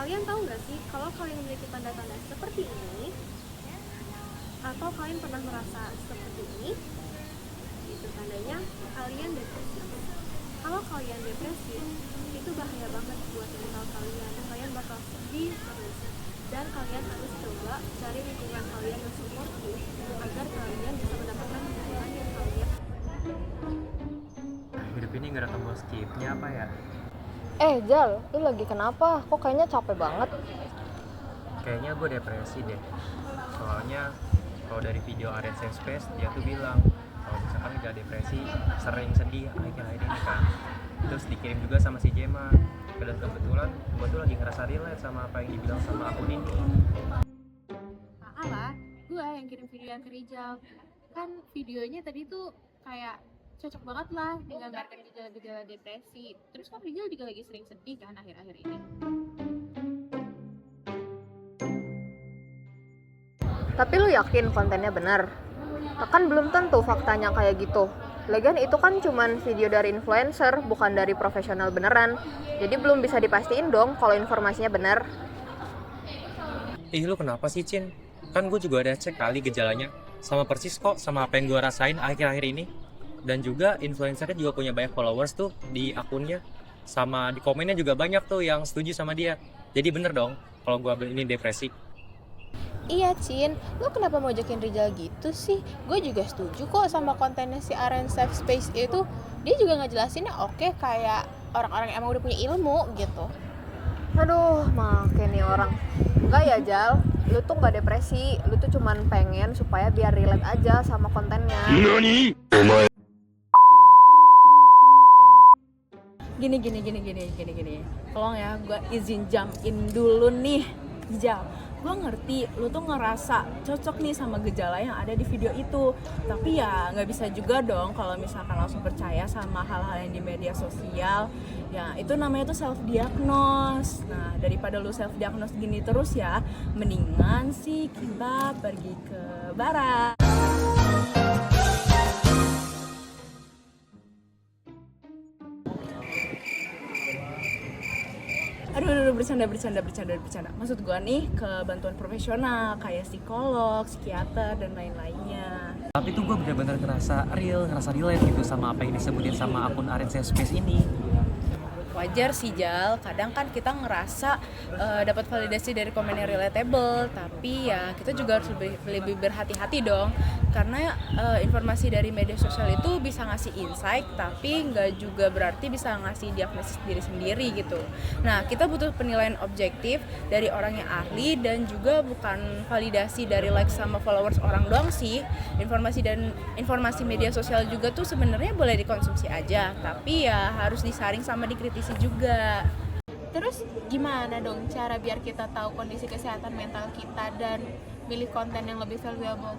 Kalian tahu nggak sih kalau kalian memiliki tanda-tanda seperti ini, atau kalian pernah merasa seperti ini, itu tandanya kalian depresi. Kalau kalian depresi, itu bahaya banget buat mental kalian. Kalian bakal sedih terus, dan kalian harus coba cari lingkungan kalian yang supportif agar kalian bisa mendapatkan lingkungan yang kalian. Hidup ini gak ada tombol skipnya apa ya? Jal, lu lagi kenapa? Kok kayaknya capek banget? Kayaknya gue depresi deh. Soalnya kalau dari video Arens Space dia tuh bilang kalau misalkan gak depresi sering sedih akhir-akhir ini kan. Terus dikirim juga sama si Jema. Dan kebetulan gue tuh lagi ngerasa relate sama apa yang dibilang sama akun ini. Alah, gue yang kirim videoan ke Rizal. Kan videonya tadi tuh kayak cocok banget lah menggambarkan gejala-gejala depresi. Terus kan Rizal juga lagi sering sedih kan akhir-akhir ini. Tapi lu yakin kontennya benar? Kan belum tentu faktanya kayak gitu. Lagian itu kan cuman video dari influencer, bukan dari profesional beneran. Jadi belum bisa dipastiin dong kalau informasinya benar. Lu kenapa sih, Cin? Kan gue juga ada cek kali gejalanya. Sama persis kok sama apa yang gue rasain akhir-akhir ini. Dan juga influencernya juga punya banyak followers tuh di akunnya. Sama di komennya juga banyak tuh yang setuju sama dia. Jadi bener dong kalau gue ini depresi. Iya Cin, lo kenapa mojokin Rizal gitu sih? Gue juga setuju kok sama kontennya si Aren Safe Space itu. Dia juga ngejelasinnya oke kayak orang-orang yang emang udah punya ilmu gitu. Aduh, makin nih orang. Enggak ya Jal, lu tuh gak depresi. Lu tuh cuman pengen supaya biar relate aja sama kontennya. Gini. Tolong ya, gue izin jump in dulu nih, Jal. Gue ngerti lu tuh ngerasa cocok nih sama gejala yang ada di video itu, tapi ya nggak bisa juga dong kalau misalkan langsung percaya sama hal-hal yang di media sosial. Ya itu namanya tuh self diagnose. Nah daripada lu self diagnose gini terus ya, mendingan sih kita pergi ke barat. Aduh, bercanda. Maksud gue nih ke bantuan profesional kayak psikolog, psikiater, dan lain-lainnya. Tapi tuh gue bener-bener ngerasa relate gitu sama apa yang disebutin sama akun Arens Space ini. Wajar sih Jal, kadang kan kita ngerasa dapat validasi dari komen yang relatable, tapi ya kita juga harus lebih berhati-hati dong, karena informasi dari media sosial itu bisa ngasih insight, tapi nggak juga berarti bisa ngasih diagnosis diri sendiri gitu. Nah kita butuh penilaian objektif dari orang yang ahli dan juga bukan validasi dari like sama followers orang doang sih. Informasi media sosial juga tuh sebenarnya boleh dikonsumsi aja, tapi ya harus disaring sama dikritisi juga. Terus gimana dong cara biar kita tahu kondisi kesehatan mental kita dan milih konten yang lebih valuable?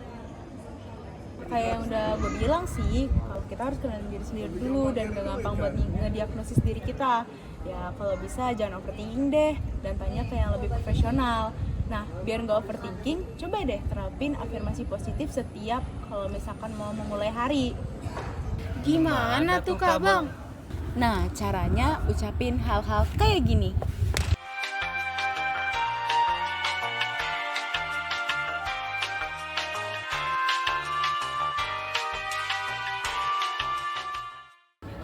Kayak yang udah gue bilang sih, kalau kita harus kenalin diri sendiri dulu dan gak gampang buat ngediagnosis diri kita. Ya kalau bisa jangan overthinking deh dan tanya ke yang lebih profesional. Nah biar gak overthinking, coba deh terapin afirmasi positif setiap kalau misalkan mau memulai hari. Gimana tuh Kak Bang? Nah, caranya ucapin hal-hal kayak gini.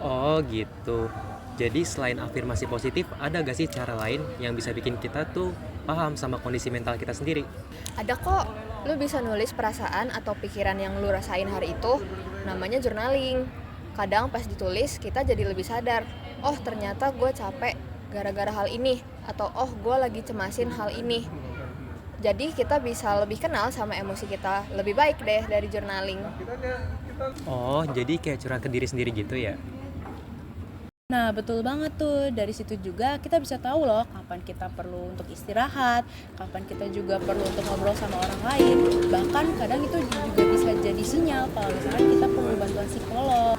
Oh gitu. Jadi selain afirmasi positif, ada gak sih cara lain yang bisa bikin kita tuh paham sama kondisi mental kita sendiri? Ada kok, lu bisa nulis perasaan atau pikiran yang lu rasain hari itu. Namanya journaling. Kadang pas ditulis kita jadi lebih sadar, oh ternyata gue capek gara-gara hal ini, atau oh gue lagi cemasin hal ini. Jadi kita bisa lebih kenal sama emosi kita lebih baik deh dari journaling. Oh, jadi kayak curhat ke diri sendiri gitu ya? Nah betul banget tuh, dari situ juga kita bisa tahu loh kapan kita perlu untuk istirahat, kapan kita juga perlu untuk ngobrol sama orang lain. Bahkan kadang itu juga bisa jadi sinyal kalau misalkan kita perlu bantuan psikolog.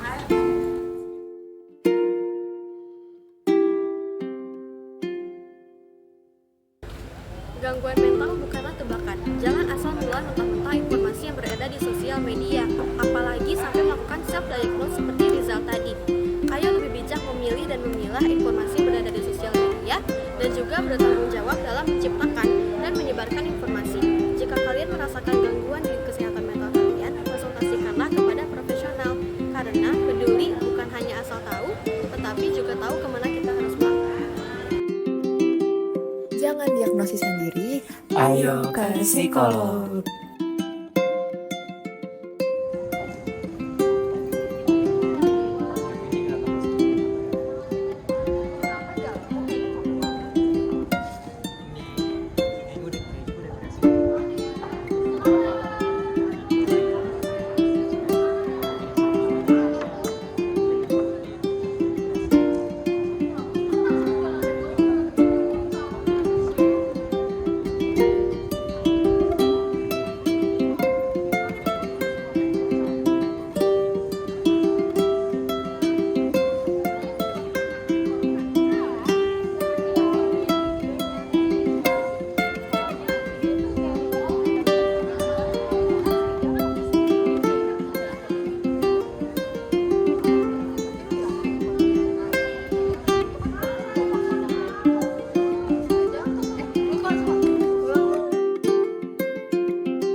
Gangguan mental bukanlah tebakan. Jangan asal menelan mentah-mentah informasi yang beredar di sosial media, apalagi sampai melakukan self-diagnose seperti Rizal tadi. Ayo lebih bijak memilih dan memilah informasi yang beredar di sosial media dan juga bertanggung jawab dalam menciptakan dan menyebarkan informasi. Jika kalian merasakan gangguan di kesehatan mental kalian, konsultasikanlah kepada profesional, karena peduli bukan hanya asal tahu, tetapi juga tahu kemana kita harus melangkah. Jangan diagnosis sendiri, Ayo ke psikolog.